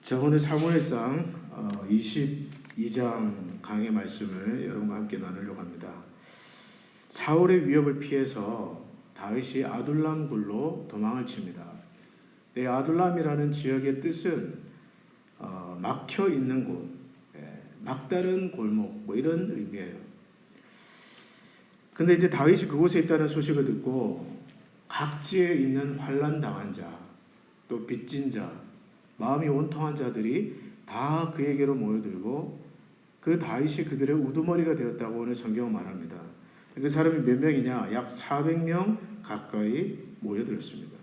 자, 오늘 사무엘상 22장 강의 말씀을 여러분과 함께 나누려고 합니다. 사울의 위협을 피해서 다윗이 아둘람 굴로 도망을 칩니다. 이 아둘람이라는 지역의 뜻은 막혀 있는 곳, 막다른 골목, 뭐 이런 의미예요. 근데 이제 다윗이 그곳에 있다는 소식을 듣고 각지에 있는 환난 당한 자, 또 빚진 자, 마음이 온통한 자들이 다 그에게로 모여들고 그 다윗이 그들의 우두머리가 되었다고 오늘 성경은 말합니다. 그 사람이 몇 명이냐? 약 400명 가까이 모여들었습니다.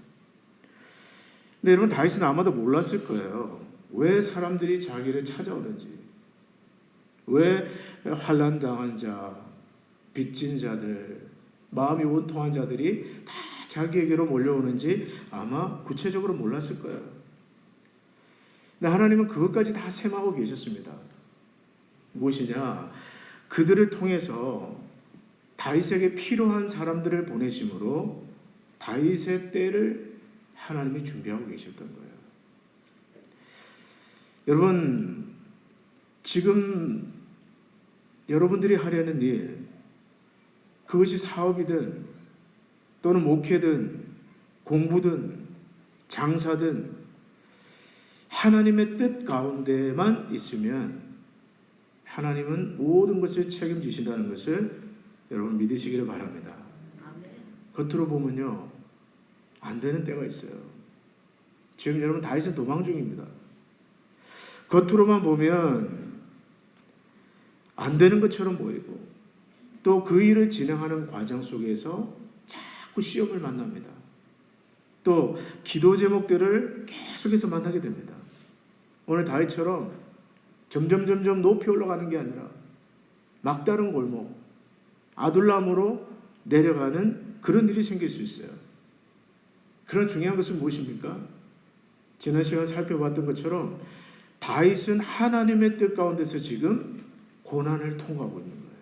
근데 여러분, 다윗은 아마도 몰랐을 거예요. 왜 사람들이 자기를 찾아오는지, 왜 환난 당한 자, 빚진 자들, 마음이 온통한 자들이 다 자기에게로 몰려오는지 아마 구체적으로 몰랐을 거예요. 근데 하나님은 그것까지 다 셈하고 계셨습니다. 무엇이냐? 그들을 통해서 다윗에게 필요한 사람들을 보내심으로 다윗의 때를 하나님이 준비하고 계셨던 거예요. 여러분, 지금 여러분들이 하려는 일, 그것이 사업이든 또는 목회든 공부든 장사든 하나님의 뜻 가운데만 있으면 하나님은 모든 것을 책임지신다는 것을 여러분 믿으시기를 바랍니다. 겉으로 보면요, 안 되는 때가 있어요. 지금 여러분 다윗은 도망 중입니다. 겉으로만 보면 안 되는 것처럼 보이고 또 그 일을 진행하는 과정 속에서 자꾸 시험을 만납니다. 또 기도 제목들을 계속해서 만나게 됩니다. 오늘 다윗처럼 점점 높이 올라가는 게 아니라 막다른 골목, 아둘람으로 내려가는 그런 일이 생길 수 있어요. 그런 중요한 것은 무엇입니까? 지난 시간 살펴봤던 것처럼 다윗은 하나님의 뜻 가운데서 지금 고난을 통과하고 있는 거예요.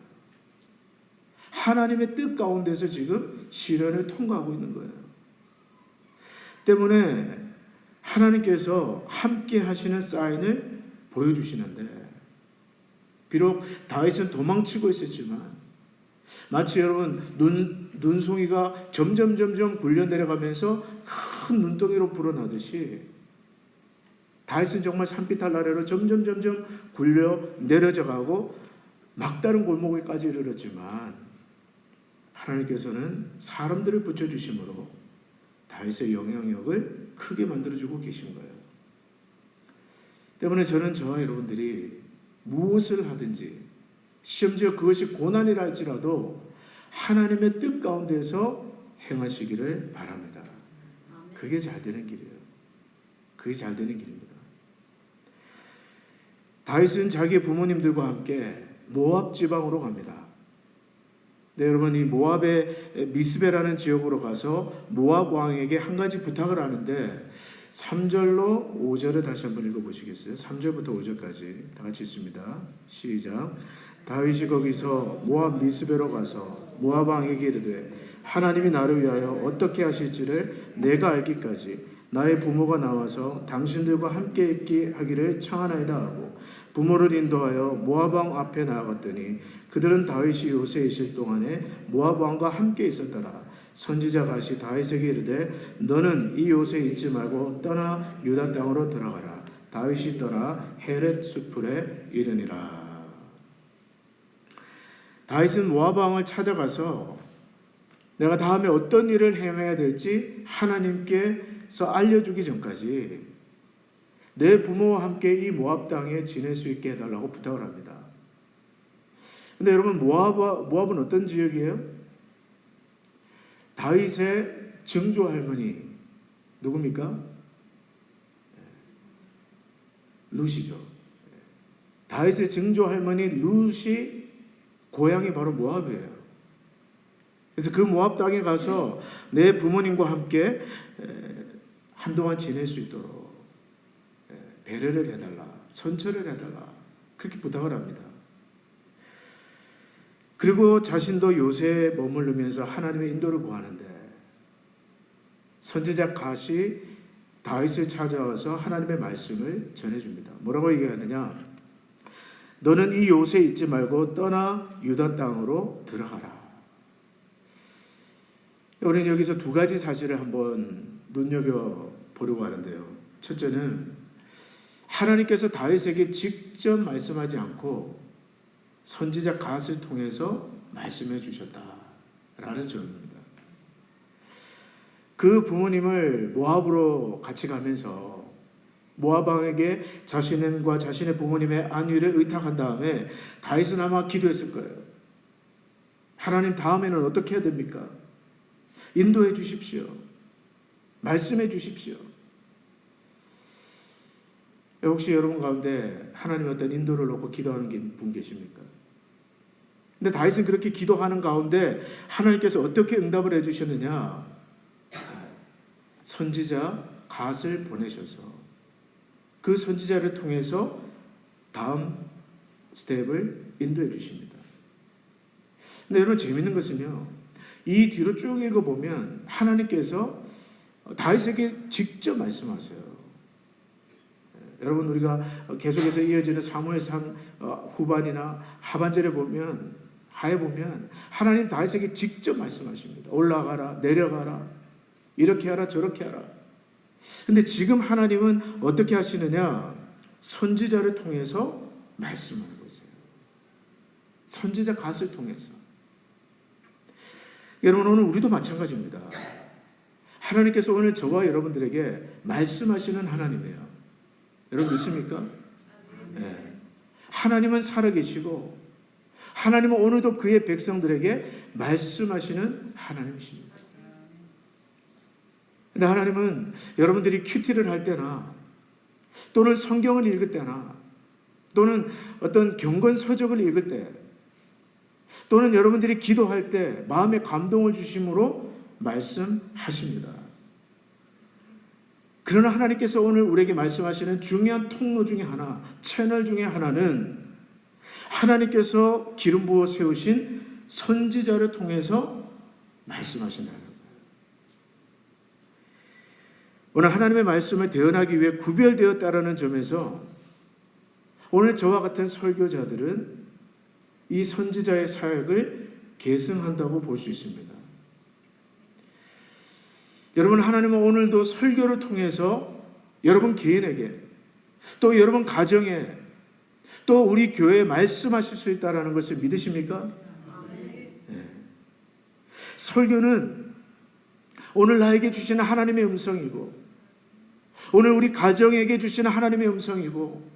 하나님의 뜻 가운데서 지금 시련을 통과하고 있는 거예요. 때문에 하나님께서 함께 하시는 사인을 보여주시는데, 비록 다윗은 도망치고 있었지만 마치 여러분 눈송이가 점점 굴려 내려가면서 큰 눈덩이로 불어나듯이 다윗은 정말 산비탈 아래로 점점 굴려 내려져 가고 막다른 골목에까지 이르렀지만 하나님께서는 사람들을 붙여주심으로 다윗의 영향력을 크게 만들어주고 계신 거예요. 때문에 저는 저와 여러분들이 무엇을 하든지 심지어 그것이 고난이라 할지라도 하나님의 뜻 가운데서 행하시기를 바랍니다. 그게 잘 되는 길이에요. 그게 잘 되는 길입니다. 다윗은 자기의 부모님들과 함께 모압 지방으로 갑니다. 네, 여러분, 이 모압의 미스베라는 지역으로 가서 모압 왕에게 한 가지 부탁을 하는데 3절로 5절을 다시 한번 읽어보시겠어요? 3절부터 5절까지 다 같이 읽습니다. 시작. 다윗이 거기서 모압 미스베로 가서 모압 왕에게 이르되 하나님이 나를 위하여 어떻게 하실지를 내가 알기까지 나의 부모가 나와서 당신들과 함께 있게 하기를 청하나이다 하고 부모를 인도하여 모압 왕 앞에 나아갔더니 그들은 다윗이 요새에 있을 동안에 모압 왕과 함께 있었더라. 선지자 갓이 다윗에게 이르되 너는 이 요새에 있지 말고 떠나 유다 땅으로 들어가라. 다윗이 떠나 헤렛 수풀에 이르니라. 다윗은 모압 왕을 찾아가서 내가 다음에 어떤 일을 행해야 될지 하나님께서 알려주기 전까지 내 부모와 함께 이 모압 땅에 지낼 수 있게 해달라고 부탁을 합니다. 근데 여러분, 모압은 어떤 지역이에요? 다윗의 증조 할머니 누굽니까? 룻이죠. 다윗의 증조 할머니 룻이 고향이 바로 모압이에요. 그래서 그 모압 땅에 가서 내 부모님과 함께 한동안 지낼 수 있도록 배려를 해달라, 선처를 해달라, 그렇게 부탁을 합니다. 그리고 자신도 요새에 머무르면서 하나님의 인도를 구하는데 선지자 갓이 다윗을 찾아와서 하나님의 말씀을 전해줍니다. 뭐라고 얘기하느냐? 너는 이 요새에 있지 말고 떠나 유다 땅으로 들어가라. 우리는 여기서 두 가지 사실을 한번 눈여겨보려고 하는데요. 첫째는 하나님께서 다윗에게 직접 말씀하지 않고 선지자 갓을 통해서 말씀해 주셨다라는 점입니다. 그 부모님을 모압으로 같이 가면서 모압 왕에게 자신과 자신의 부모님의 안위를 의탁한 다음에 다윗은 아마 기도했을 거예요. 하나님, 다음에는 어떻게 해야 됩니까? 인도해 주십시오. 말씀해 주십시오. 혹시 여러분 가운데 하나님 어떤 인도를 놓고 기도하는 분 계십니까? 근데 다윗은 그렇게 기도하는 가운데 하나님께서 어떻게 응답을 해주셨느냐? 선지자 갓을 보내셔서 그 선지자를 통해서 다음 스텝을 인도해 주십니다. 근데 여러분, 재미있는 것은요, 이 뒤로 쭉 읽어보면 하나님께서 다윗에게 직접 말씀하세요. 여러분, 우리가 계속해서 이어지는 사무엘상 후반이나 하반절에 보면 하에 보면 하나님 다윗에게 직접 말씀하십니다. 올라가라, 내려가라, 이렇게 하라, 저렇게 하라. 근데 지금 하나님은 어떻게 하시느냐? 선지자를 통해서 말씀하고 있어요. 선지자 갓을 통해서. 여러분, 오늘 우리도 마찬가지입니다. 하나님께서 오늘 저와 여러분들에게 말씀하시는 하나님이에요. 여러분 믿습니까? 네. 하나님은 살아계시고 하나님은 오늘도 그의 백성들에게 말씀하시는 하나님이십니다. 근데 하나님은 여러분들이 큐티를 할 때나 또는 성경을 읽을 때나 또는 어떤 경건 서적을 읽을 때 또는 여러분들이 기도할 때 마음에 감동을 주심으로 말씀하십니다. 그러나 하나님께서 오늘 우리에게 말씀하시는 중요한 통로 중에 하나, 채널 중에 하나는 하나님께서 기름 부어 세우신 선지자를 통해서 말씀하신다는 거예요. 오늘 하나님의 말씀을 대언하기 위해 구별되었다라는 점에서 오늘 저와 같은 설교자들은 이 선지자의 사역을 계승한다고 볼 수 있습니다. 여러분, 하나님은 오늘도 설교를 통해서 여러분 개인에게 또 여러분 가정에 또 우리 교회에 말씀하실 수 있다는 것을 믿으십니까? 네. 설교는 오늘 나에게 주시는 하나님의 음성이고 오늘 우리 가정에게 주시는 하나님의 음성이고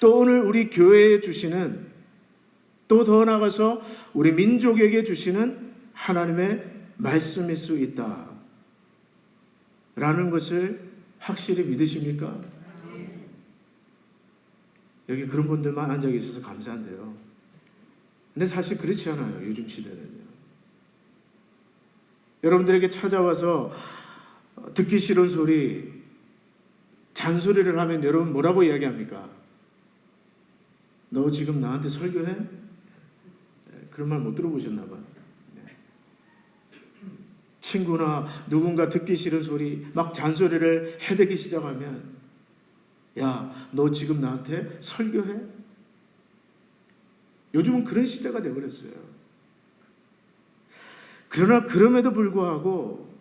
또 오늘 우리 교회에 주시는 또 더 나아가서 우리 민족에게 주시는 하나님의 말씀일 수 있다 라는 것을 확실히 믿으십니까? 여기 그런 분들만 앉아 계셔서 감사한데요. 근데 사실 그렇지 않아요. 요즘 시대는요. 여러분들에게 찾아와서 듣기 싫은 소리, 잔소리를 하면 여러분 뭐라고 이야기합니까? 너 지금 나한테 설교해? 그런 말 못 들어보셨나 봐요. 친구나 누군가 듣기 싫은 소리, 막 잔소리를 해대기 시작하면 야, 너 지금 나한테 설교해? 요즘은 그런 시대가 되어버렸어요. 그러나 그럼에도 불구하고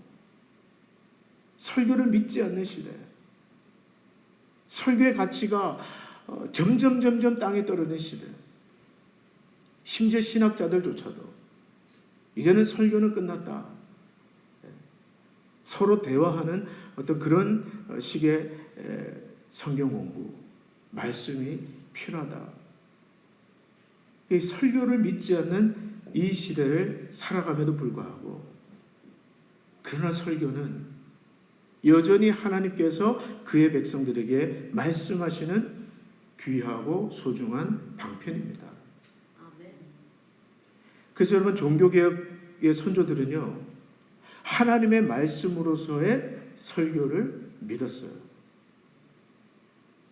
설교를 믿지 않는 시대, 설교의 가치가 점점 땅에 떨어지는 시대, 심지어 신학자들조차도 이제는 설교는 끝났다, 서로 대화하는 어떤 그런 식의 성경 공부, 말씀이 필요하다. 이 설교를 믿지 않는 이 시대를 살아감에도 불구하고 그러나 설교는 여전히 하나님께서 그의 백성들에게 말씀하시는 귀하고 소중한 방편입니다. 그래서 여러분, 종교개혁의 선조들은요, 하나님의 말씀으로서의 설교를 믿었어요.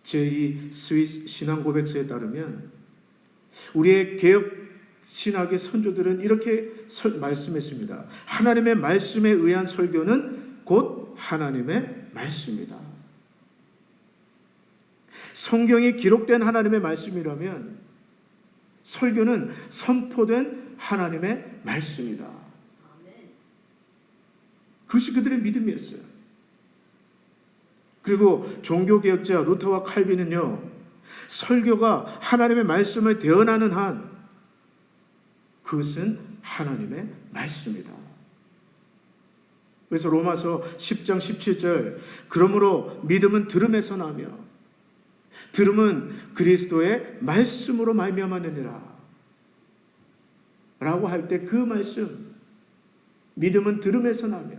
제2 스위스 신앙고백서에 따르면 우리의 개혁 신학의 선조들은 이렇게 말씀했습니다. 하나님의 말씀에 의한 설교는 곧 하나님의 말씀이다. 성경이 기록된 하나님의 말씀이라면 설교는 선포된 하나님의 말씀이다. 그것이 그들의 믿음이었어요. 그리고 종교개혁자 루터와 칼빈은요, 설교가 하나님의 말씀을 대언하는 한 그것은 하나님의 말씀이다. 그래서 로마서 10장 17절, 그러므로 믿음은 들음에서 나며 들음은 그리스도의 말씀으로 말미암았느니라 라고 할 때 그 말씀, 믿음은 들음에서 나며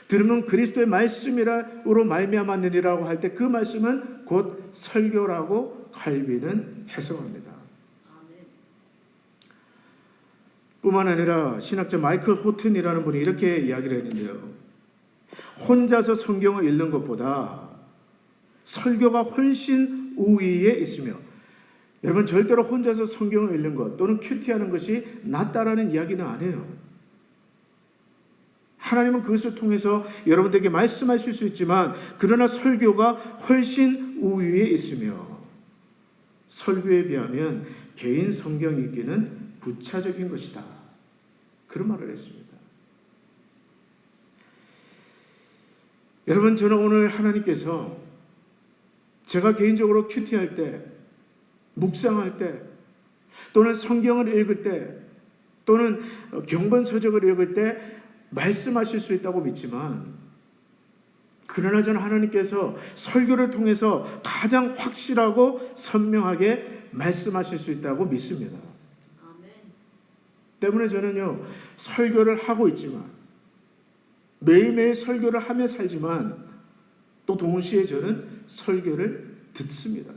들음은 그리스도의 말씀으로 말미암았느니라고 할 때 그 말씀은 곧 설교라고 칼빈은 해석합니다. 뿐만 아니라 신학자 마이클 호튼이라는 분이 이렇게 이야기를 했는데요. 혼자서 성경을 읽는 것보다 설교가 훨씬 우위에 있으며, 여러분 절대로 혼자서 성경을 읽는 것 또는 큐티하는 것이 낫다라는 이야기는 아니에요. 하나님은 그것을 통해서 여러분들에게 말씀하실 수 있지만, 그러나 설교가 훨씬 우위에 있으며 설교에 비하면 개인 성경 읽기는 부차적인 것이다. 그런 말을 했습니다. 여러분, 저는 오늘 하나님께서 제가 개인적으로 큐티할 때, 묵상할 때, 또는 성경을 읽을 때, 또는 경건서적을 읽을 때 말씀하실 수 있다고 믿지만, 그러나 저는 하나님께서 설교를 통해서 가장 확실하고 선명하게 말씀하실 수 있다고 믿습니다. 때문에 저는요, 설교를 하고 있지만, 매일매일 설교를 하며 살지만, 또 동시에 저는 설교를 듣습니다.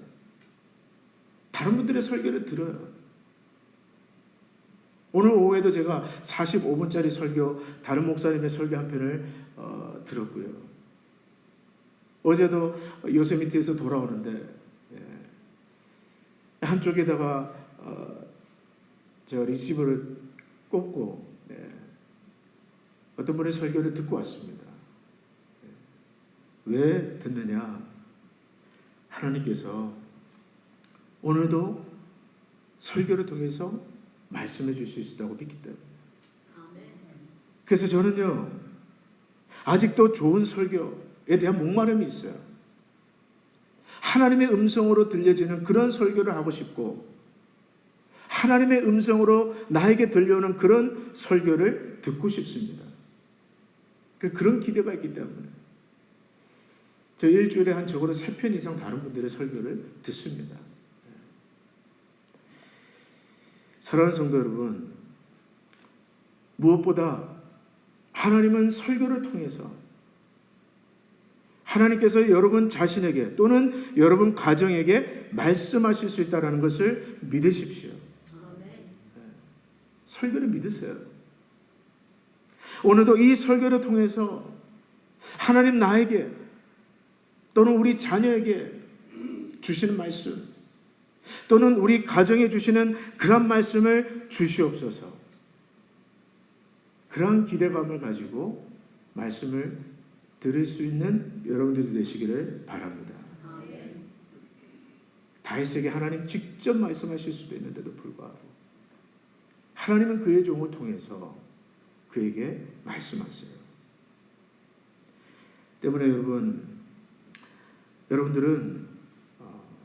다른 분들의 설교를 들어요. 오늘 오후에도 제가 45분짜리 설교, 다른 목사님의 설교 한 편을 들었고요. 어제도 요세미티에서 돌아오는데 한쪽에다가 저 리시버를 꽂고 어떤 분의 설교를 듣고 왔습니다. 왜 듣느냐? 하나님께서 오늘도 설교를 통해서 말씀해 줄 수 있다고 믿기 때문에. 그래서 저는요, 아직도 좋은 설교에 대한 목마름이 있어요. 하나님의 음성으로 들려지는 그런 설교를 하고 싶고, 하나님의 음성으로 나에게 들려오는 그런 설교를 듣고 싶습니다. 그런 기대가 있기 때문에 저 일주일에 한 적어도 3편 이상 다른 분들의 설교를 듣습니다. 사랑하는 성도 여러분, 무엇보다 하나님은 설교를 통해서 하나님께서 여러분 자신에게 또는 여러분 가정에게 말씀하실 수 있다는 것을 믿으십시오. 설교를 믿으세요. 오늘도 이 설교를 통해서 하나님 나에게 또는 우리 자녀에게 주시는 말씀, 또는 우리 가정에 주시는 그런 말씀을 주시옵소서. 그런 기대감을 가지고 말씀을 들을 수 있는 여러분들이 되시기를 바랍니다. 다윗에게 하나님 직접 말씀하실 수도 있는데도 불구하고 하나님은 그의 종을 통해서 그에게 말씀하세요. 때문에 여러분들은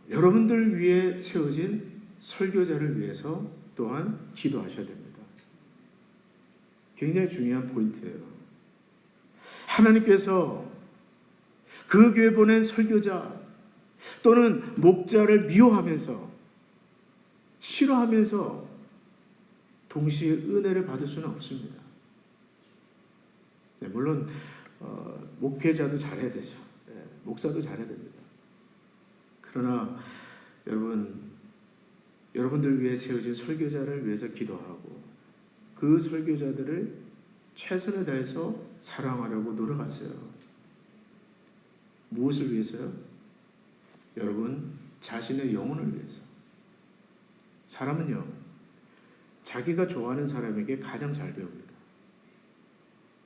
여러분들 위해 세워진 설교자를 위해서 또한 기도하셔야 됩니다. 굉장히 중요한 포인트예요. 하나님께서 그 교회 보낸 설교자 또는 목자를 미워하면서 싫어하면서 동시에 은혜를 받을 수는 없습니다. 물론 목회자도 잘해야 되죠. 목사도 잘해야 됩니다. 그러나 여러분들 위해 세워진 설교자를 위해서 기도하고 그 설교자들을 최선을 다해서 사랑하려고 노력하세요. 무엇을 위해서요? 여러분 자신의 영혼을 위해서. 사람은요, 자기가 좋아하는 사람에게 가장 잘 배웁니다.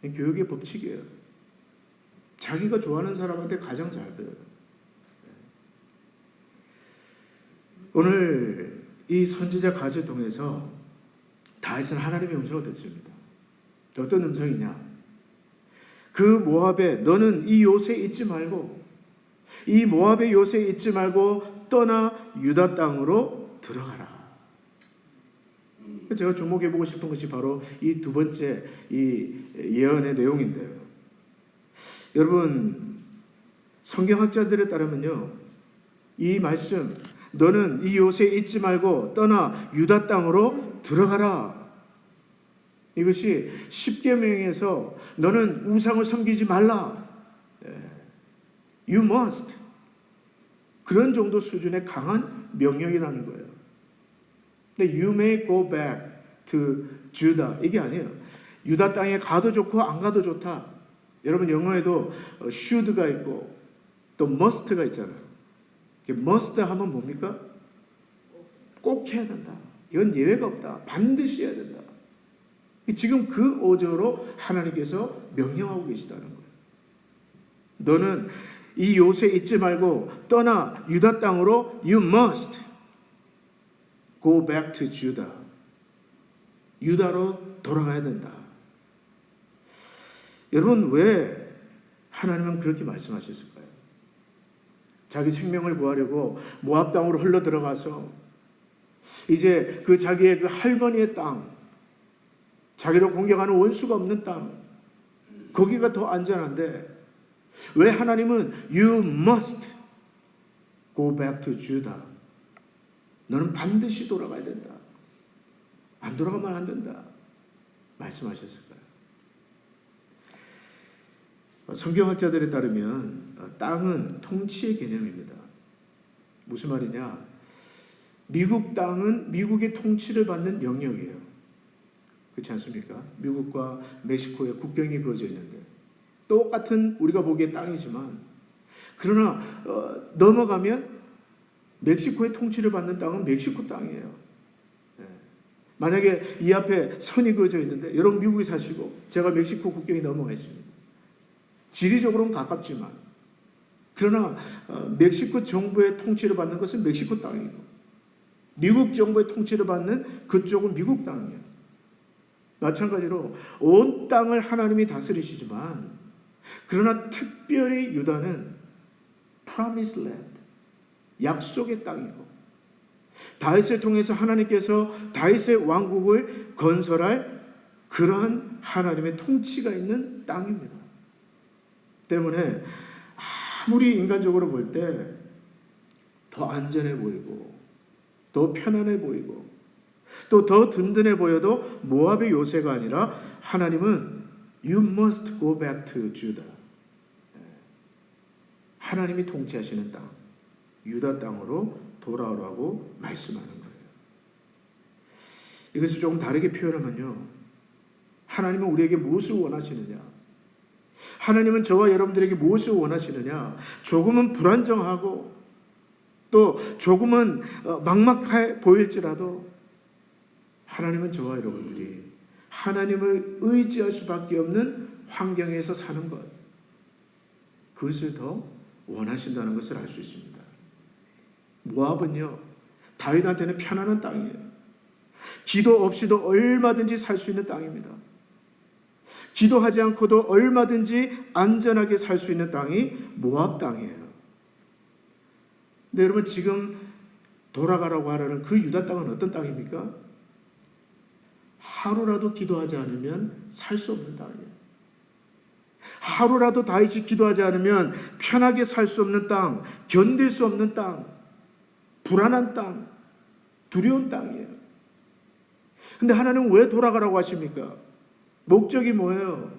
교육의 법칙이에요. 자기가 좋아하는 사람한테 가장 잘 배워요. 오늘 이 선지자 갓을 통해서 다윗은 하나님의 음성을 듣습니다. 어떤 음성이냐? 그 모압에 너는 이 요새에 있지 말고, 이 모압의 요새에 있지 말고 떠나 유다 땅으로 들어가라. 제가 주목해보고 싶은 것이 바로 이 두 번째 이 예언의 내용인데요. 여러분, 성경학자들에 따르면요, 이 말씀, 너는 이 요새에 있지 말고 떠나 유다 땅으로 들어가라, 이것이 십계명에서 너는 우상을 섬기지 말라, You must, 그런 정도 수준의 강한 명령이라는 거예요. 근데 You may go back to Judah, 이게 아니에요. 유다 땅에 가도 좋고 안 가도 좋다. 여러분, 영어에도 should가 있고 또 must가 있잖아요. must 하면 뭡니까? 꼭 해야 된다. 이건 예외가 없다. 반드시 해야 된다. 지금 그 어조로 하나님께서 명령하고 계시다는 거예요. 너는 이 요새 있지 말고 떠나 유다 땅으로 You must go back to Judah. 유다로 돌아가야 된다. 여러분, 왜 하나님은 그렇게 말씀하셨을까요? 자기 생명을 구하려고 모압 땅으로 흘러 들어가서 이제 그 자기의 그 할머니의 땅, 자기를 공격하는 원수가 없는 땅, 거기가 더 안전한데 왜 하나님은 You must go back to Judah, 너는 반드시 돌아가야 된다, 안 돌아가면 안 된다 말씀하셨을까요? 성경학자들에 따르면 땅은 통치의 개념입니다. 무슨 말이냐? 미국 땅은 미국의 통치를 받는 영역이에요. 그렇지 않습니까? 미국과 멕시코의 국경이 그어져 있는데 똑같은 우리가 보기에 땅이지만, 그러나 넘어가면 멕시코의 통치를 받는 땅은 멕시코 땅이에요. 만약에 이 앞에 선이 그어져 있는데, 여러분 미국에 사시고 제가 멕시코 국경에 넘어가 있습니다. 지리적으로는 가깝지만, 그러나 멕시코 정부의 통치를 받는 것은 멕시코 땅이고, 미국 정부의 통치를 받는 그쪽은 미국 땅이에요. 마찬가지로 온 땅을 하나님이 다스리시지만, 그러나 특별히 유다는 Promised Land, 약속의 땅이고, 다윗을 통해서 하나님께서 다윗의 왕국을 건설할 그러한 하나님의 통치가 있는 땅입니다. 때문에 아무리 인간적으로 볼 때 더 안전해 보이고 더 편안해 보이고 또 더 든든해 보여도 모압의 요새가 아니라 하나님은 You must go back to Judah, 하나님이 통치하시는 땅, 유다 땅으로 돌아오라고 말씀하는 거예요. 이것을 조금 다르게 표현하면요, 하나님은 우리에게 무엇을 원하시느냐, 하나님은 저와 여러분들에게 무엇을 원하시느냐, 조금은 불안정하고 또 조금은 막막해 보일지라도 하나님은 저와 여러분들이 하나님을 의지할 수밖에 없는 환경에서 사는 것, 그것을 더 원하신다는 것을 알 수 있습니다. 모압은요, 다윗한테는 편안한 땅이에요. 기도 없이도 얼마든지 살 수 있는 땅입니다. 기도하지 않고도 얼마든지 안전하게 살 수 있는 땅이 모압 땅이에요. 근데 여러분, 지금 돌아가라고 하라는 그 유다 땅은 어떤 땅입니까? 하루라도 기도하지 않으면 살 수 없는 땅이에요. 하루라도 다윗이 기도하지 않으면 편하게 살 수 없는 땅, 견딜 수 없는 땅, 불안한 땅, 두려운 땅이에요. 근데 하나님은 왜 돌아가라고 하십니까? 목적이 뭐예요?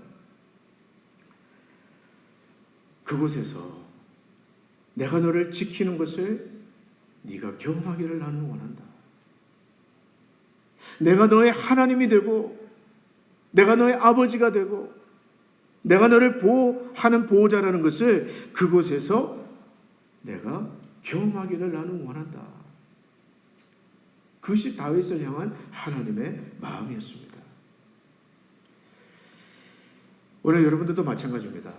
그곳에서 내가 너를 지키는 것을 네가 경험하기를 나는 원한다. 내가 너의 하나님이 되고, 내가 너의 아버지가 되고, 내가 너를 보호하는 보호자라는 것을 그곳에서 내가 경험하기를 나는 원한다. 그것이 다윗을 향한 하나님의 마음이었습니다. 오늘 여러분들도 마찬가지입니다.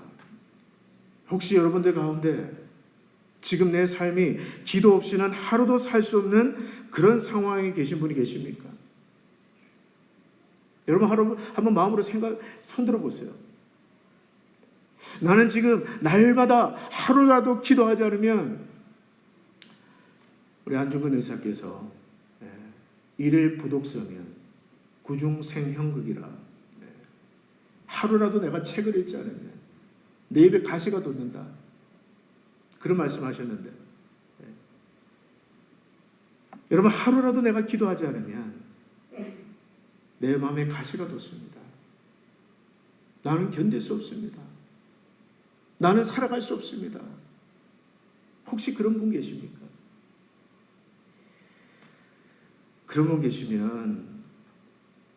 혹시 여러분들 가운데 지금 내 삶이 기도 없이는 하루도 살 수 없는 그런 상황에 계신 분이 계십니까? 여러분 하루 한번 마음으로 손들어 보세요. 나는 지금 날마다 하루라도 기도하지 않으면, 우리 안중근 의사께서 일일 부독서면 구중생형극이라, 하루라도 내가 책을 읽지 않으면 내 입에 가시가 돋는다, 그런 말씀하셨는데, 여러분 하루라도 내가 기도하지 않으면 내 마음에 가시가 돋습니다. 나는 견딜 수 없습니다. 나는 살아갈 수 없습니다. 혹시 그런 분 계십니까? 그런 분 계시면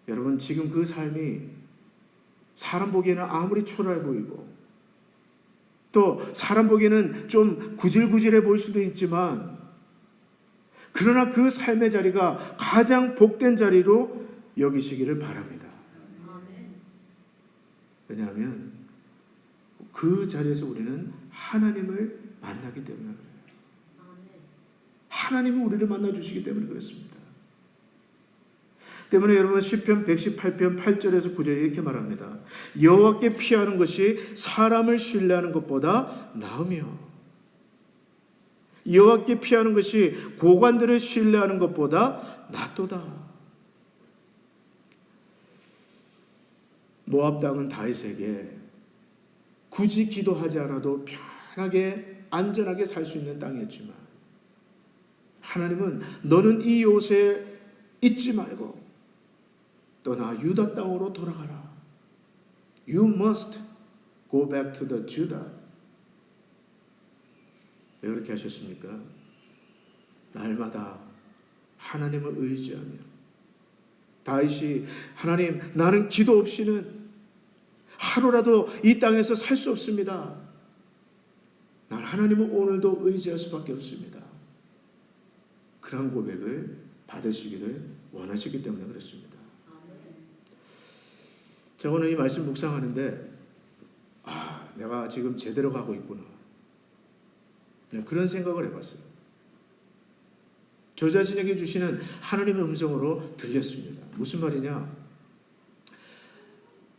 여러분 지금 그 삶이 사람 보기에는 아무리 초라해 보이고 또 사람 보기에는 좀 구질구질해 보일 수도 있지만, 그러나 그 삶의 자리가 가장 복된 자리로 여기시기를 바랍니다. 왜냐하면 그 자리에서 우리는 하나님을 만나기 때문에 그래요. 하나님이 우리를 만나주시기 때문에 그렇습니다. 때문에 여러분 시편 118편 8절에서 9절에 이렇게 말합니다. 여호와께 피하는 것이 사람을 신뢰하는 것보다 나으며, 여호와께 피하는 것이 고관들을 신뢰하는 것보다 낫도다. 모압 땅은 다윗에게 굳이 기도하지 않아도 편하게 안전하게 살 수 있는 땅이었지만, 하나님은 너는 이 요새 잊지 말고 떠나 유다 땅으로 돌아가라. You must go back to the Judah. 왜 그렇게 하셨습니까? 날마다 하나님을 의지하며, 다윗이 하나님, 나는 기도 없이는 하루라도 이 땅에서 살 수 없습니다. 난 하나님을 오늘도 의지할 수밖에 없습니다. 그런 고백을 받으시기를 원하시기 때문에 그렇습니다. 제가 오늘 이 말씀 묵상하는데, 내가 지금 제대로 가고 있구나, 그런 생각을 해봤어요. 저 자신에게 주시는 하나님의 음성으로 들렸습니다. 무슨 말이냐?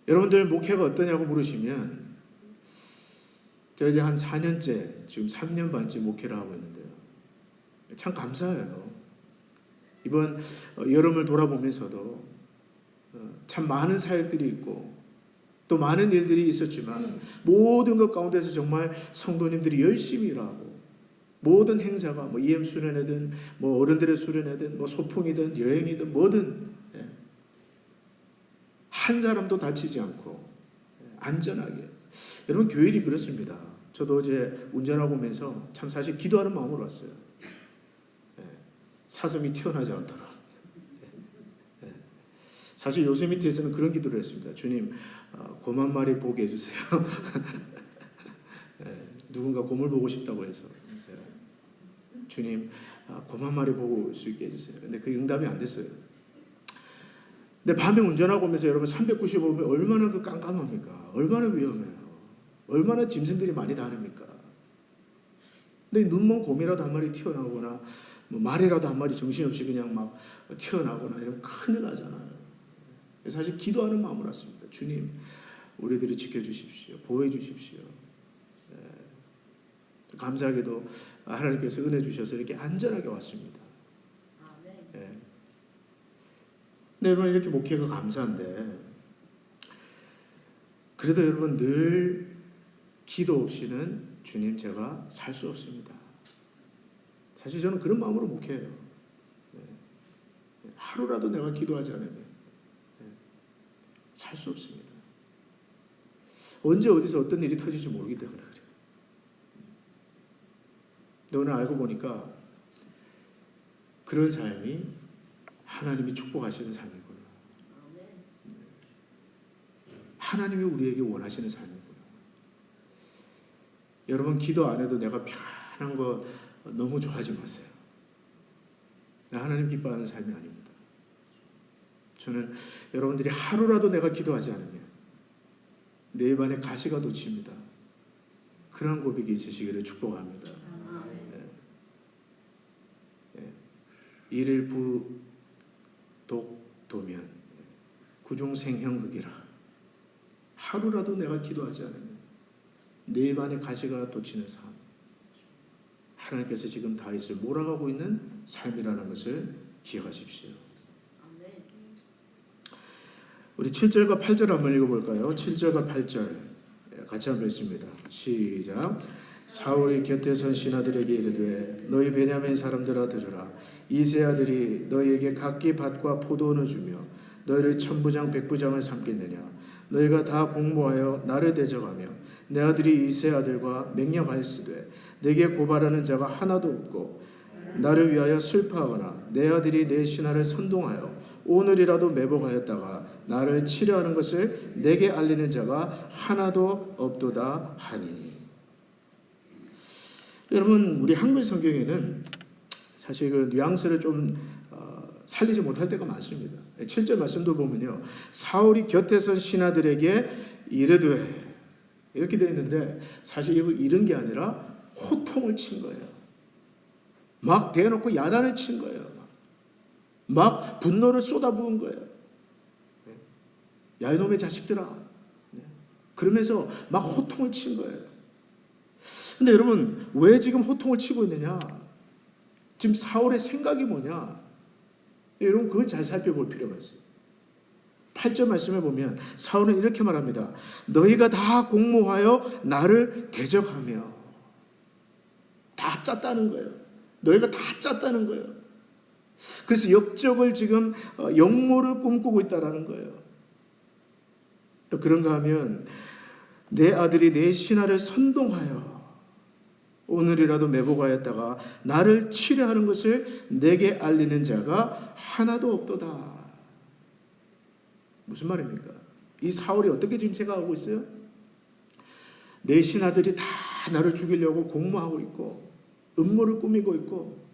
여러분들 목회가 어떠냐고 물으시면, 제가 이제 한 4년째, 지금 3년 반째 목회를 하고 있는데요. 참 감사해요. 이번 여름을 돌아보면서도 참 많은 사역들이 있고 또 많은 일들이 있었지만, 모든 것 가운데서 정말 성도님들이 열심히 일하고, 모든 행사가 EM 수련회든 어른들의 수련회든 소풍이든 여행이든 뭐든 한 사람도 다치지 않고 안전하게. 여러분 교회 일이 그렇습니다. 저도 어제 운전하고 오면서 참 사실 기도하는 마음으로 왔어요. 사슴이 튀어나지 않도록. 사실 요세미티에서는 그런 기도를 했습니다. 주님, 곰 한 마리 보게 해주세요. 누군가 곰을 보고 싶다고 해서 주님, 곰 한 마리 보고 올 수 있게 해주세요. 근데 그 응답이 안 됐어요. 근데 밤에 운전하고 오면서 여러분 395면 얼마나 깜깜합니까? 얼마나 위험해요. 얼마나 짐승들이 많이 다닙니까? 근데 눈먼 곰이라도 한 마리 튀어나오거나 말이라도 한 마리 정신없이 그냥 막 튀어나오거나 이러면 큰일 나잖아요. 사실 기도하는 마음으로 왔습니다. 주님, 우리들이 지켜주십시오. 보호해 주십시오. 감사하게도 하나님께서 은혜 주셔서 이렇게 안전하게 왔습니다. 근데 여러분 이렇게 목회가 감사한데, 그래도 여러분 늘 기도 없이는 주님 제가 살 수 없습니다. 사실 저는 그런 마음으로 목회해요. 하루라도 내가 기도하지 않으면 살 수 없습니다. 언제 어디서 어떤 일이 터질지 모르기 때문에 그래요. 근데 오늘 알고 보니까 그런 삶이 하나님이 축복하시는 삶이구나. 하나님이 우리에게 원하시는 삶이구나. 여러분 기도 안 해도 내가 편한 거 너무 좋아하지 마세요. 하나님 기뻐하는 삶이 아닙니다. 저는 여러분들이 하루라도 내가 기도하지 않으면 내 입안에 가시가 돋칩니다. 그런 고백이 있으시기를 축복합니다. 일부 독도면 구중생형극이라. 하루라도 내가 기도하지 않으면 내 입안에 가시가 돋치는 삶, 하나님께서 지금 다윗을 몰아가고 있는 삶이라는 것을 기억하십시오. 우리 7절과 8절 한번 읽어볼까요? 7절과 8절 같이 한번 읽습니다. 시작. 사울이 곁에 선 신하들에게 이르되 너희 베냐민 사람들아 들으라. 이세 아들이 너희에게 각기 밭과 포도원을 주며 너희를 천부장 백부장을 삼겠느냐. 너희가 다 공모하여 나를 대적하며 내 아들이 이세 아들과 맹령하였으되 내게 고발하는 자가 하나도 없고 나를 위하여 슬퍼하거나 내 아들이 내 신하를 선동하여 오늘이라도 매복하였다가 나를 치려하는 것을 내게 알리는 자가 하나도 없도다 하니. 여러분, 우리 한글 성경에는 사실 그 뉘앙스를 좀 살리지 못할 때가 많습니다. 7절 말씀도 보면요, 사울이 곁에 선 신하들에게 이르되 이렇게 되어 있는데 사실 이거 이른 게 아니라 호통을 친 거예요. 막 대놓고 야단을 친 거예요. 막 분노를 쏟아부은 거예요. 야 이놈의 자식들아. 그러면서 막 호통을 친 거예요. 근데 여러분, 왜 지금 호통을 치고 있느냐? 지금 사울의 생각이 뭐냐? 여러분, 그걸 잘 살펴볼 필요가 있어요. 8절 말씀에 보면 사울은 이렇게 말합니다. 너희가 다 공모하여 나를 대적하며. 다 짰다는 거예요. 너희가 다 짰다는 거예요. 그래서 역적을 지금 역모를 꿈꾸고 있다는 거예요. 또 그런가 하면 내 아들이 내 신하를 선동하여 오늘이라도 매복하였다가 나를 치려하는 것을 내게 알리는 자가 하나도 없도다. 무슨 말입니까? 이 사울이 어떻게 지금 생각하고 있어요? 내 신하들이 다 나를 죽이려고 공모하고 있고 음모를 꾸미고 있고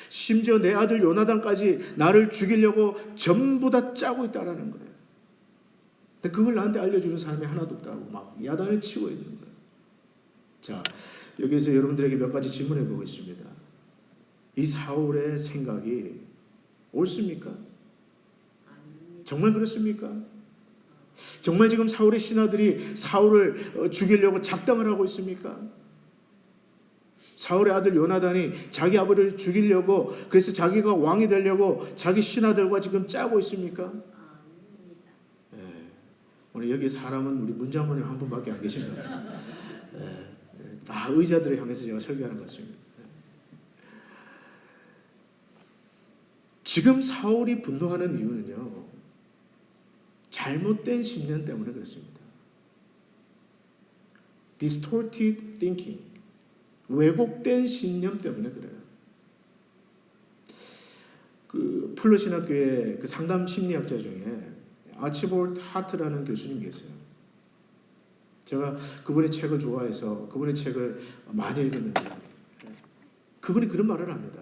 심지어 내 아들 요나단까지 나를 죽이려고 전부 다 짜고 있다는 거예요. 근데 그걸 나한테 알려주는 사람이 하나도 없다고 막 야단을 치고 있는 거예요. 자, 여기서 여러분들에게 몇 가지 질문해 보겠습니다. 이 사울의 생각이 옳습니까? 정말 그렇습니까? 정말 지금 사울의 신하들이 사울을 죽이려고 작당을 하고 있습니까? 사울의 아들 요나단이 자기 아버지를 죽이려고, 그래서 자기가 왕이 되려고 자기 신하들과 지금 짜고 있습니까? 네. 오늘 여기 사람은 우리 문장모님 한 분밖에 안 계신 것 같아요. 다 의자들을 향해서 제가 설교하는 것 같습니다. 지금 사울이 분노하는 이유는요, 잘못된 신념 때문에 그렇습니다. Distorted thinking, 왜곡된 신념 때문에 그래요. 그 플러신학교의 그 상담 심리학자 중에 아치볼트 하트라는 교수님 계세요. 제가 그분의 책을 좋아해서 그분의 책을 많이 읽었는데 그분이 그런 말을 합니다.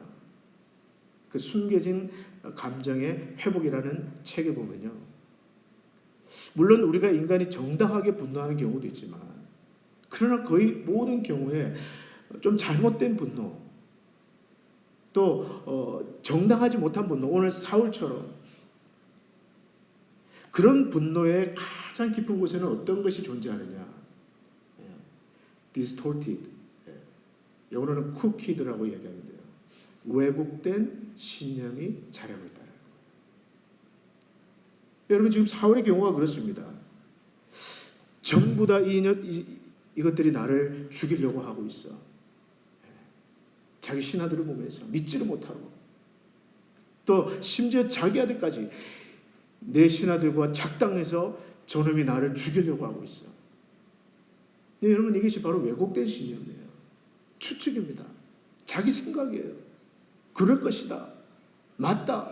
그 숨겨진 감정의 회복이라는 책에 보면요, 물론 우리가 인간이 정당하게 분노하는 경우도 있지만 그러나 거의 모든 경우에 좀 잘못된 분노, 또 정당하지 못한 분노, 오늘 사울처럼 그런 분노의 가장 깊은 곳에는 어떤 것이 존재하느냐? distorted, 영어로는 cooked라고 얘기하는데요, 왜곡된 신념이 자라고 있다는 거예요. 여러분, 지금 사울의 경우가 그렇습니다. 전부 다 이것들이 나를 죽이려고 하고 있어. 자기 신하들을 보면서 믿지를 못하고, 또 심지어 자기 아들까지 내 신하들과 작당해서 저놈이 나를 죽이려고 하고 있어. 근데 여러분, 이것이 바로 왜곡된 신념이에요. 추측입니다. 자기 생각이에요. 그럴 것이다. 맞다.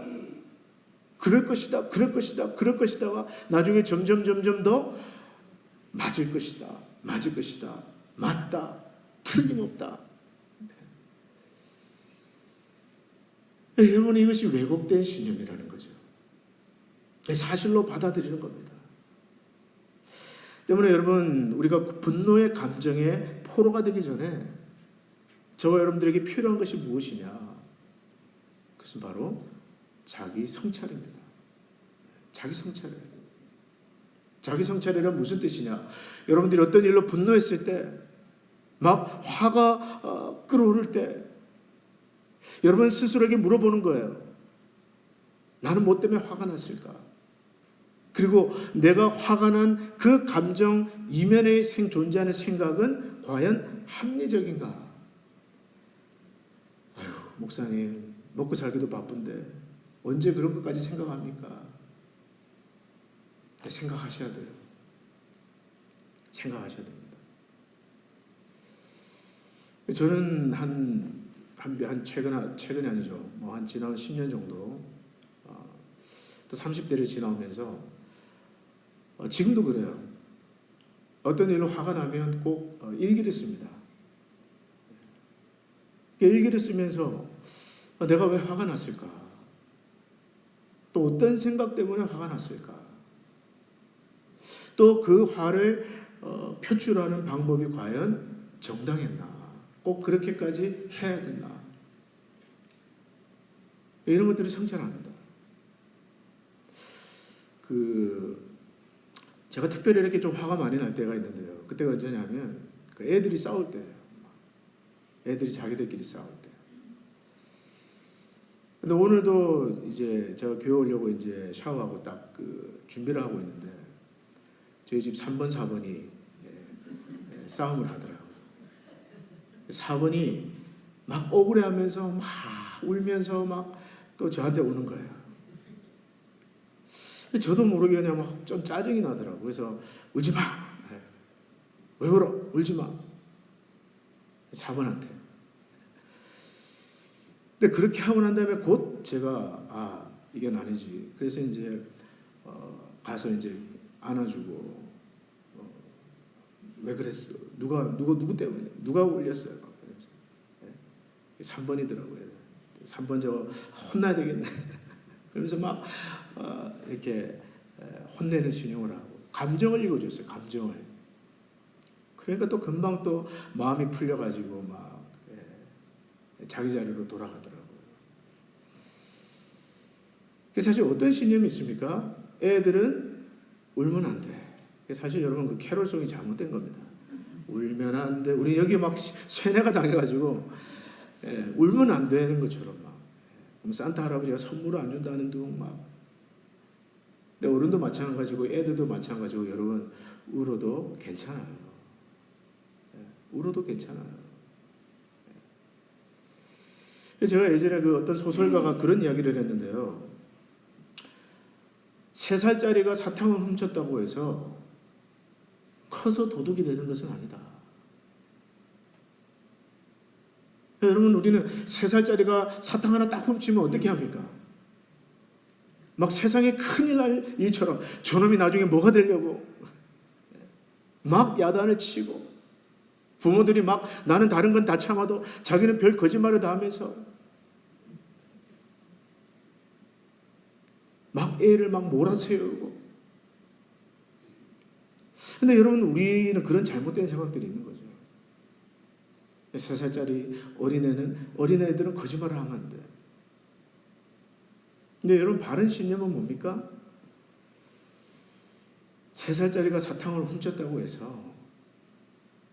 그럴 것이다. 그럴 것이다. 그럴 것이다가 나중에 점점 더 맞을 것이다. 맞을 것이다. 맞다. 틀림없다. 여러분, 이것이 왜곡된 신념이라는 거죠. 사실로 받아들이는 겁니다. 때문에 여러분, 우리가 분노의 감정에 포로가 되기 전에 저와 여러분들에게 필요한 것이 무엇이냐? 그것은 바로 자기 성찰입니다. 자기 성찰이에요. 자기 성찰이란 무슨 뜻이냐? 여러분들이 어떤 일로 분노했을 때, 막 화가 끓어오를 때, 여러분 스스로에게 물어보는 거예요. 나는 뭐 때문에 화가 났을까? 그리고 내가 화가 난 그 감정 이면에 존재하는 생각은 과연 합리적인가? 아유, 목사님, 먹고 살기도 바쁜데 언제 그런 것까지 생각합니까? 생각하셔야 돼요. 생각하셔야 됩니다. 저는 최근이 아니죠. 한 지난 10년 정도, 또 30대를 지나오면서, 지금도 그래요. 어떤 일로 화가 나면 꼭 일기를 씁니다. 일기를 쓰면서 내가 왜 화가 났을까? 또 어떤 생각 때문에 화가 났을까? 또 그 화를 표출하는 방법이 과연 정당했나? 꼭 그렇게까지 해야 됐나? 이런 것들을 성찰합니다. 제가 특별히 이렇게 좀 화가 많이 날 때가 있는데요. 그때가 언제냐면 애들이 싸울 때예요. 애들이 자기들끼리 싸울 때. 근데 오늘도 이제 제가 교회 오려고 이제 샤워하고 딱 준비를 하고 있는데 저희 집 3번, 4번이 싸움을 하더라고요. 4번이 막 억울해하면서 막 울면서 막 또 저한테 오는 거예요. 저도 모르게 그냥 막 좀 짜증이 나더라고요. 그래서 울지 마. 왜 울어? 울지 마. 4번한테. 근데 그렇게 하고 난 다음에 곧 제가 이건 아니지. 그래서 이제 가서 이제 안아주고 왜 그랬어? 누구 때문에? 누가 울렸어요? 3번이더라고요. 3번 저 혼나야 되겠네. 그러면서 막 이렇게 혼내는 신용을 하고 감정을 읽어줬어요. 감정을. 그러니까 또 금방 또 마음이 풀려가지고 막 자기 자리로 돌아가더라고요. 사실 어떤 신념이 있습니까? 애들은 울면 안 돼. 사실 여러분 그 캐롤송이 잘못된 겁니다. 울면 안 돼. 우리 여기 막 쇠뇌가 당해가지고 울면 안 되는 것처럼 막. 산타 할아버지가 선물을 안 준다는 둥 막. 근데 어른도 마찬가지고 애들도 마찬가지고 여러분 울어도 괜찮아요. 울어도 괜찮아요. 제가 예전에 어떤 소설가가 그런 이야기를 했는데요. 3살짜리가 사탕을 훔쳤다고 해서 커서 도둑이 되는 것은 아니다. 여러분, 우리는 3살짜리가 사탕 하나 딱 훔치면 어떻게 합니까? 막 세상에 큰일 날 일처럼 저놈이 나중에 뭐가 되려고 막 야단을 치고 부모들이 막 나는 다른 건 다 참아도 자기는 별 거짓말을 다 하면서 막 애를 막 몰아세우고. 근데 여러분, 우리는 그런 잘못된 생각들이 있는 거죠. 3살짜리 어린애들은 거짓말을 하면 안 돼. 근데 여러분, 바른 신념은 뭡니까? 3살짜리가 사탕을 훔쳤다고 해서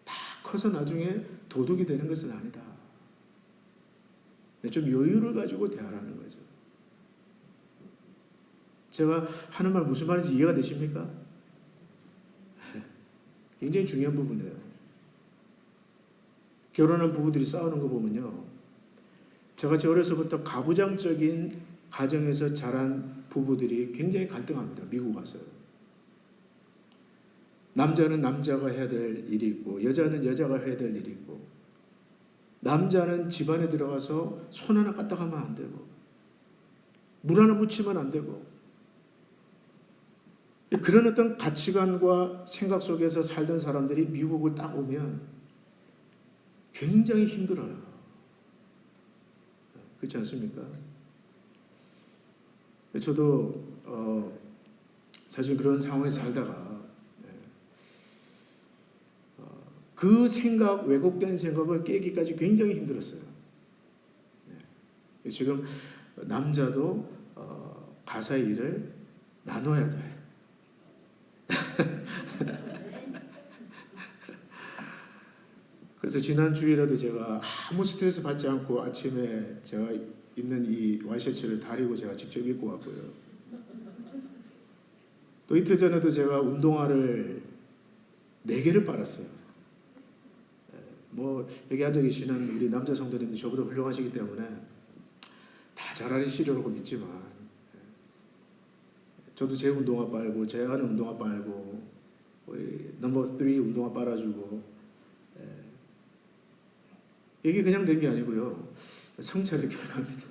다 커서 나중에 도둑이 되는 것은 아니다. 좀 여유를 가지고 대하라는 거죠. 제가 하는 말 무슨 말인지 이해가 되십니까? 굉장히 중요한 부분이에요. 결혼한 부부들이 싸우는 거 보면요. 저같이 어려서부터 가부장적인 가정에서 자란 부부들이 굉장히 갈등합니다. 미국 와서요. 남자는 남자가 해야 될 일이 있고 여자는 여자가 해야 될 일이 있고 남자는 집안에 들어가서 손 하나 까딱하면 안 되고 물 하나 묻히면 안 되고 그런 어떤 가치관과 생각 속에서 살던 사람들이 미국을 딱 오면 굉장히 힘들어요. 그렇지 않습니까? 저도 사실 그런 상황에 살다가 그 생각, 왜곡된 생각을 깨기까지 굉장히 힘들었어요. 네. 지금 남자도 가사의 일을 나눠야 돼. 그래서 지난 주일에도 제가 아무 스트레스 받지 않고 아침에 제가 입는 이 와이셔츠를 다리고 제가 직접 입고 왔고요. 또 이틀 전에도 제가 운동화를 4개를 빨았어요. 뭐 여기 앉아 계시는 우리 남자 성도님들 저보다 훌륭하시기 때문에 다 잘하시리라고 믿지만 저도 제 운동화 빨고 제 아는 운동화 빨고 넘버 3 운동화 빨아주고 이게 그냥 된 게 아니고요. 성찰의 결과입니다.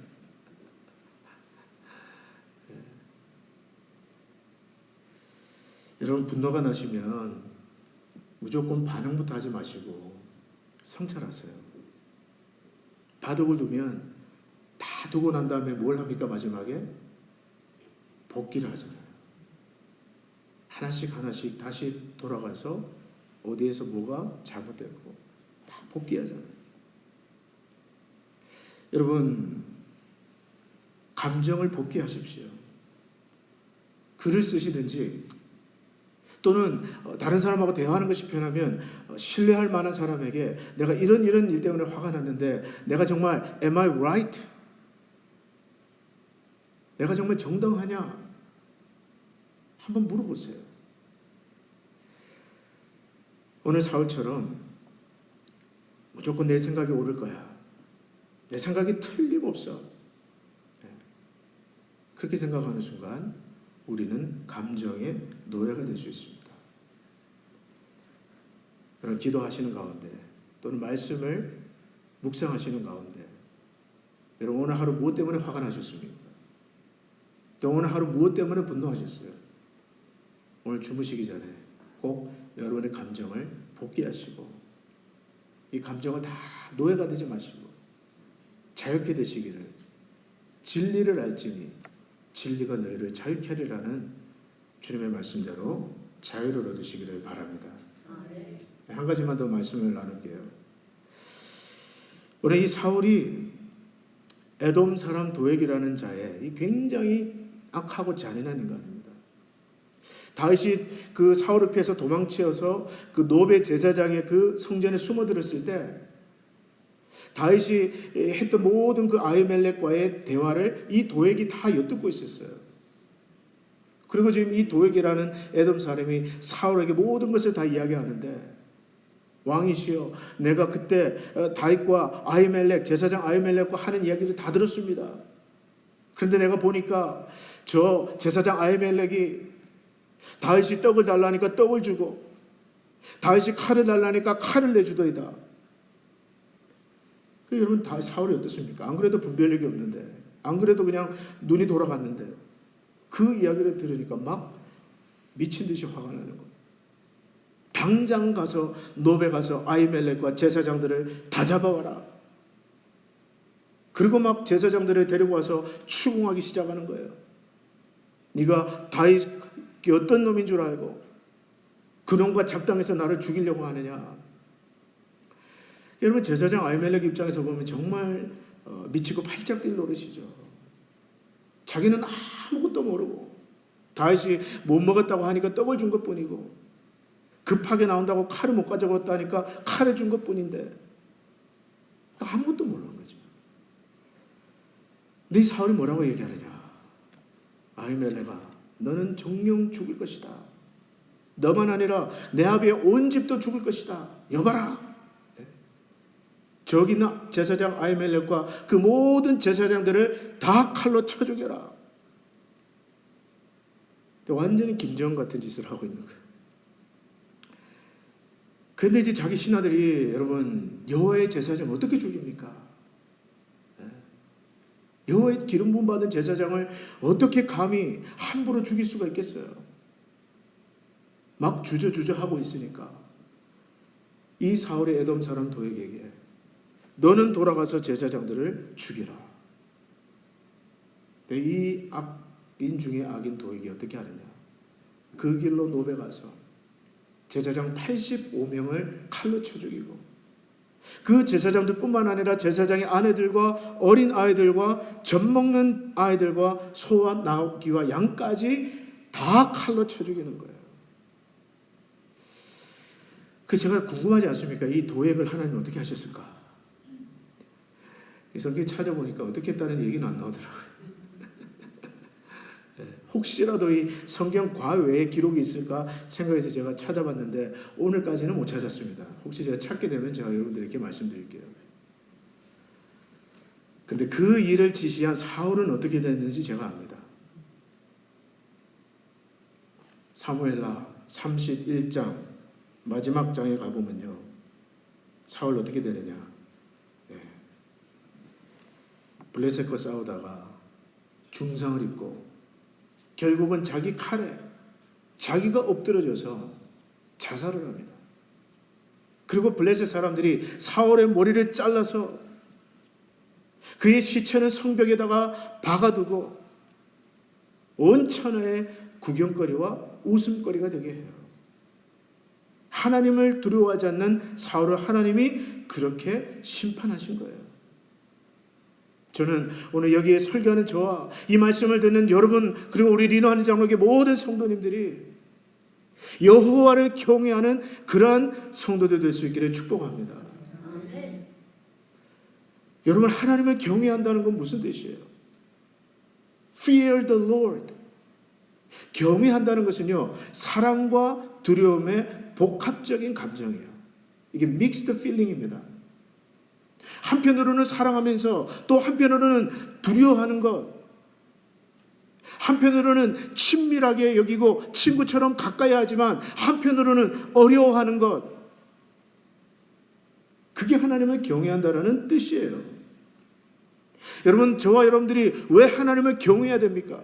여러분 분노가 나시면 무조건 반응부터 하지 마시고 성찰하세요. 바둑을 두면 다 두고 난 다음에 뭘 합니까? 마지막에 복기를 하잖아요. 하나씩 하나씩 다시 돌아가서 어디에서 뭐가 잘못됐고 다 복귀하잖아요. 여러분 감정을 복귀하십시오. 글을 쓰시든지 또는 다른 사람하고 대화하는 것이 편하면 신뢰할 만한 사람에게 내가 이런 일 때문에 화가 났는데 내가 정말 am I right? 내가 정말 정당하냐? 한번 물어보세요. 오늘 사울처럼 무조건 내 생각이 옳을 거야. 내 생각이 틀림없어. 그렇게 생각하는 순간 우리는 감정의 노예가 될 수 있습니다. 여러분 기도하시는 가운데 또는 말씀을 묵상하시는 가운데 여러분 오늘 하루 무엇 때문에 화가 나셨습니까? 또 오늘 하루 무엇 때문에 분노하셨어요? 오늘 주무시기 전에 꼭 여러분의 감정을 복귀하시고 이 감정을 다 노예가 되지 마시고 자유케 되시기를 진리를 알지니 진리가 너희를 자유케 하리라는 주님의 말씀대로 자유를 얻으시기를 바랍니다. 한 가지만 더 말씀을 나눌게요. 오늘 이 사울이 에돔 사람 도액이라는 자의 이 굉장히 악하고 잔인한 인간입니다. 다윗이 그 사울을 피해서 도망치어서 그 노베 제사장의 그 성전에 숨어들었을 때 다윗이 했던 모든 그 아히멜렉과의 대화를 이 도액이 다 엿듣고 있었어요. 그리고 지금 이 도액이라는 에돔 사람이 사울에게 모든 것을 다 이야기하는데 왕이시여 내가 그때 다윗과 아히멜렉 제사장 아히멜렉과 하는 이야기를 다 들었습니다. 그런데 내가 보니까 저 제사장 아히멜렉이 다윗이 떡을 달라니까 떡을 주고 다윗이 칼을 달라니까 칼을 내주더이다. 여러분 다 사울이 어떻습니까? 안 그래도 분별력이 없는데 안 그래도 그냥 눈이 돌아갔는데 그 이야기를 들으니까 막 미친 듯이 화가 나는 거예요. 당장 가서 노베 가서 아히멜렉과 제사장들을 다 잡아와라. 그리고 막 제사장들을 데리고 와서 추궁하기 시작하는 거예요. 네가 다윗이 어떤 놈인 줄 알고 그놈과 작당해서 나를 죽이려고 하느냐. 여러분 제사장 아히멜렉 입장에서 보면 정말 미치고 팔짝 뛸 노릇이죠. 자기는 아무것도 모르고 다윗이 못 먹었다고 하니까 떡을 준 것뿐이고 급하게 나온다고 칼을 못 가져갔다니까 칼을 준 것뿐인데 아무것도 모르는 거죠. 네 사울이 뭐라고 얘기하느냐. 아히멜렉아 너는 정령 죽을 것이다. 너만 아니라 내 아비의 온 집도 죽을 것이다. 여봐라. 저기 있는 제사장 아히멜렉과 그 모든 제사장들을 다 칼로 쳐 죽여라. 완전히 김정은 같은 짓을 하고 있는 거예요. 그런데 이제 자기 신하들이 여러분 여호와의 제사장을 어떻게 죽입니까? 여호와의 기름 부음 받은 제사장을 어떻게 감히 함부로 죽일 수가 있겠어요? 막 주저주저 하고 있으니까 이 사울의 에돔 사람 도액에게 너는 돌아가서 제사장들을 죽이라. 이 악인 중에 악인 도액이 어떻게 하느냐? 그 길로 노베 가서 제사장 85명을 칼로 쳐 죽이고, 그 제사장들뿐만 아니라 제사장의 아내들과 어린 아이들과 젖 먹는 아이들과 소와 나귀와 양까지 다 칼로 쳐 죽이는 거예요. 그래서 제가 궁금하지 않습니까? 이 도액을 하나님 어떻게 하셨을까? 이 성경 찾아보니까 어떻게 했다는 얘기는 안 나오더라고요. 혹시라도 이 성경 과외에 기록이 있을까 생각해서 제가 찾아봤는데 오늘까지는 못 찾았습니다. 혹시 제가 찾게 되면 제가 여러분들에게 말씀드릴게요. 근데 그 일을 지시한 사울은 어떻게 됐는지 제가 압니다. 사무엘하 31장 마지막 장에 가보면요, 사울 어떻게 되느냐. 블레셋과 싸우다가 중상을 입고 결국은 자기 칼에 자기가 엎드러져서 자살을 합니다. 그리고 블레셋 사람들이 사울의 머리를 잘라서 그의 시체는 성벽에다가 박아두고 온 천하의 구경거리와 웃음거리가 되게 해요. 하나님을 두려워하지 않는 사울을 하나님이 그렇게 심판하신 거예요. 저는 오늘 여기에 설교하는 저와 이 말씀을 듣는 여러분, 그리고 우리 리너하는 장로교 모든 성도님들이 여호와를 경외하는 그러한 성도들 될 수 있기를 축복합니다. 여러분, 하나님을 경외한다는 건 무슨 뜻이에요? Fear the Lord. 경외한다는 것은요, 사랑과 두려움의 복합적인 감정이에요. 이게 mixed feeling입니다. 한편으로는 사랑하면서 또 한편으로는 두려워하는 것, 한편으로는 친밀하게 여기고 친구처럼 가까이 하지만 한편으로는 어려워하는 것, 그게 하나님을 경외한다는 뜻이에요. 여러분, 저와 여러분들이 왜 하나님을 경외해야 됩니까?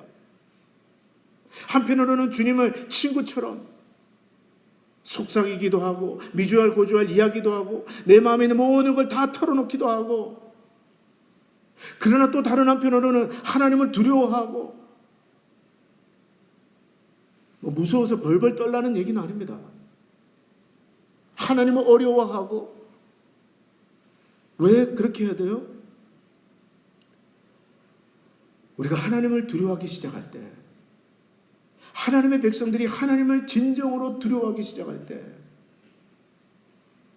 한편으로는 주님을 친구처럼 속삭이기도 하고 미주알 고주알 이야기도 하고 내 마음에 있는 모든 걸 다 털어놓기도 하고, 그러나 또 다른 한편으로는 하나님을 두려워하고, 무서워서 벌벌 떨라는 얘기는 아닙니다. 하나님을 어려워하고. 왜 그렇게 해야 돼요? 우리가 하나님을 두려워하기 시작할 때, 하나님의 백성들이 하나님을 진정으로 두려워하기 시작할 때,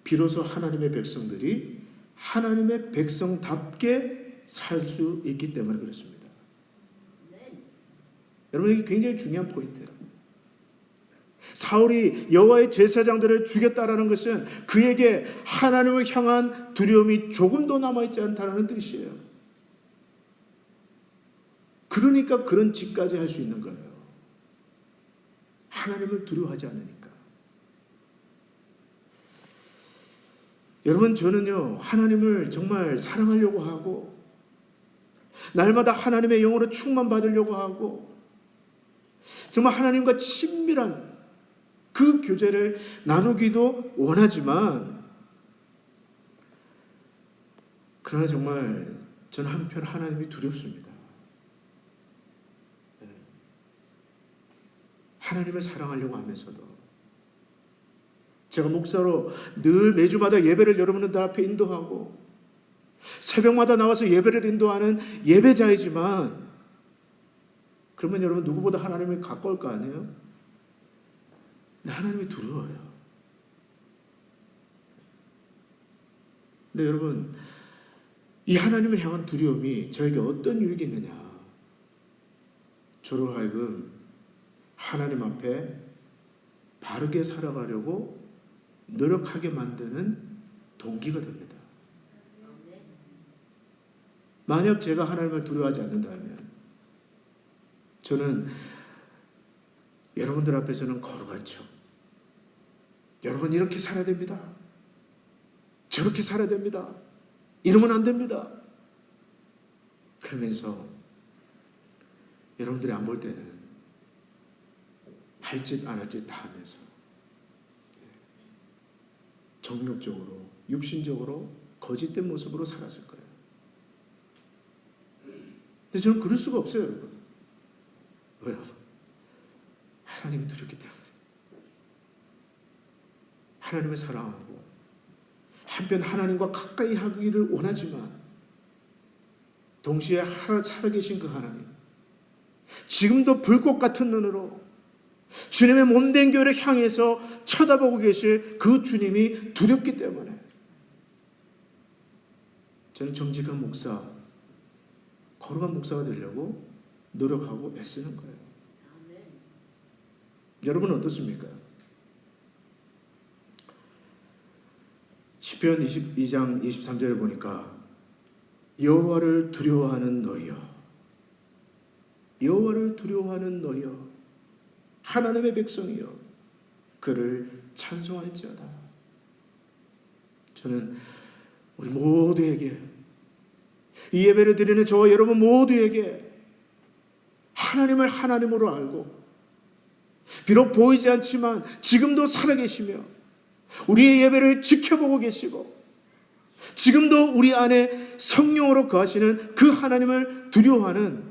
비로소 하나님의 백성들이 하나님의 백성답게 살 수 있기 때문에 그렇습니다. 여러분, 이게 굉장히 중요한 포인트예요. 사울이 여호와의 제사장들을 죽였다라는 것은 그에게 하나님을 향한 두려움이 조금도 남아있지 않다는 뜻이에요. 그러니까 그런 짓까지 할 수 있는 거예요. 하나님을 두려워하지 않으니까. 여러분, 저는요, 하나님을 정말 사랑하려고 하고 날마다 하나님의 영으로 충만받으려고 하고 정말 하나님과 친밀한 그 교제를 나누기도 원하지만, 그러나 정말 저는 한편 하나님이 두렵습니다. 하나님을 사랑하려고 하면서도 제가 목사로 늘 매주마다 예배를 여러분들 앞에 인도하고 새벽마다 나와서 예배를 인도하는 예배자이지만, 그러면 여러분 누구보다 하나님이 가까울 거 아니에요? 근데 하나님이 두려워요. 근데 여러분, 이 하나님을 향한 두려움이 저에게 어떤 유익이 있느냐? 저로 하여금 하나님 앞에 바르게 살아가려고 노력하게 만드는 동기가 됩니다. 만약 제가 하나님을 두려워하지 않는다면 저는 여러분들 앞에서는 거룩한 척, 여러분 이렇게 살아야 됩니다, 저렇게 살아야 됩니다, 이러면 안 됩니다, 그러면서 여러분들이 안 볼 때는 할짓 안 할짓 다 하면서 정욕적으로 육신적으로 거짓된 모습으로 살았을 거예요. 근데 저는 그럴 수가 없어요, 여러분. 왜요? 하나님이 두렵기 때문에. 하나님을 사랑하고 한편 하나님과 가까이 하기를 원하지만 동시에 살아계신 그 하나님, 지금도 불꽃 같은 눈으로 주님의 몸된 교회를 향해서 쳐다보고 계실 그 주님이 두렵기 때문에 저는 정직한 목사, 거룩한 목사가 되려고 노력하고 애쓰는 거예요. 여러분은 어떻습니까? 시편 22장 23절에 보니까 여호와를 두려워하는 너희여, 여호와를 두려워하는 너희여, 하나님의 백성이여 그를 찬송할지어다. 저는 우리 모두에게, 이 예배를 드리는 저와 여러분 모두에게 하나님을 하나님으로 알고 비록 보이지 않지만 지금도 살아계시며 우리의 예배를 지켜보고 계시고 지금도 우리 안에 성령으로 거하시는 그 하나님을 두려워하는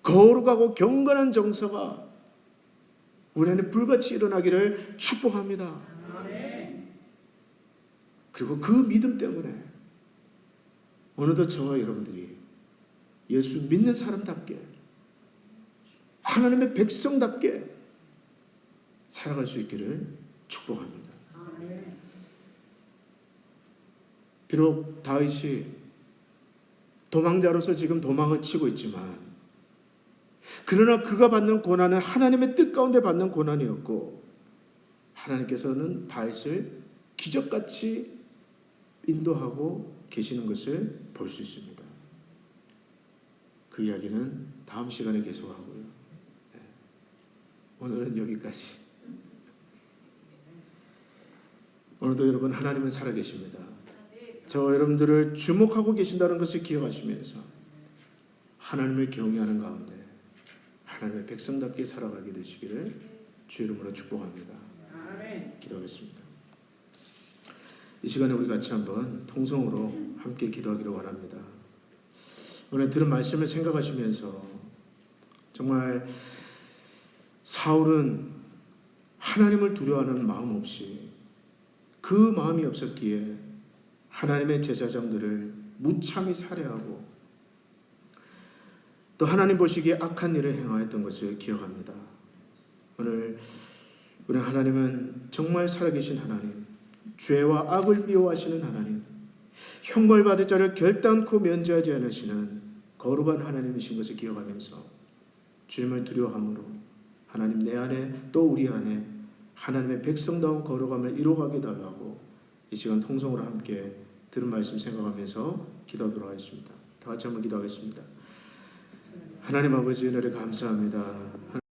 거룩하고 경건한 정서가 우리 안에 불같이 일어나기를 축복합니다. 그리고 그 믿음 때문에 어느덧 저와 여러분들이 예수 믿는 사람답게, 하나님의 백성답게 살아갈 수 있기를 축복합니다. 비록 다윗이 도망자로서 지금 도망을 치고 있지만, 그러나 그가 받는 고난은 하나님의 뜻 가운데 받는 고난이었고, 하나님께서는 다윗을 기적같이 인도하고 계시는 것을 볼 수 있습니다. 그 이야기는 다음 시간에 계속하고요. 오늘은 여기까지. 오늘도 여러분 하나님은 살아계십니다. 저 여러분들을 주목하고 계신다는 것을 기억하시면서 하나님을 경외하는 가운데 하나님의 백성답게 살아가게 되시기를 주 이름으로 축복합니다. 기도하겠습니다. 이 시간에 우리 같이 한번 통성으로 함께 기도하기를 원합니다. 오늘 들은 말씀을 생각하시면서 정말 사울은 하나님을 두려워하는 마음 없이, 그 마음이 없었기에 하나님의 제사장들을 무참히 살해하고 또 하나님 보시기에 악한 일을 행하였던 것을 기억합니다. 오늘 우리 하나님은 정말 살아계신 하나님, 죄와 악을 미워하시는 하나님, 형벌받을 자를 결단코 면제하지 않으시는 거룩한 하나님이신 것을 기억하면서 주님을 두려워함으로 하나님 내 안에 또 우리 안에 하나님의 백성다운 거룩함을 이루어가게 달라고 이 시간 통성으로 함께 들은 말씀 생각하면서 기도하도록 하겠습니다. 다 같이 한번 기도하겠습니다. 하나님 아버지, 은혜를 감사합니다.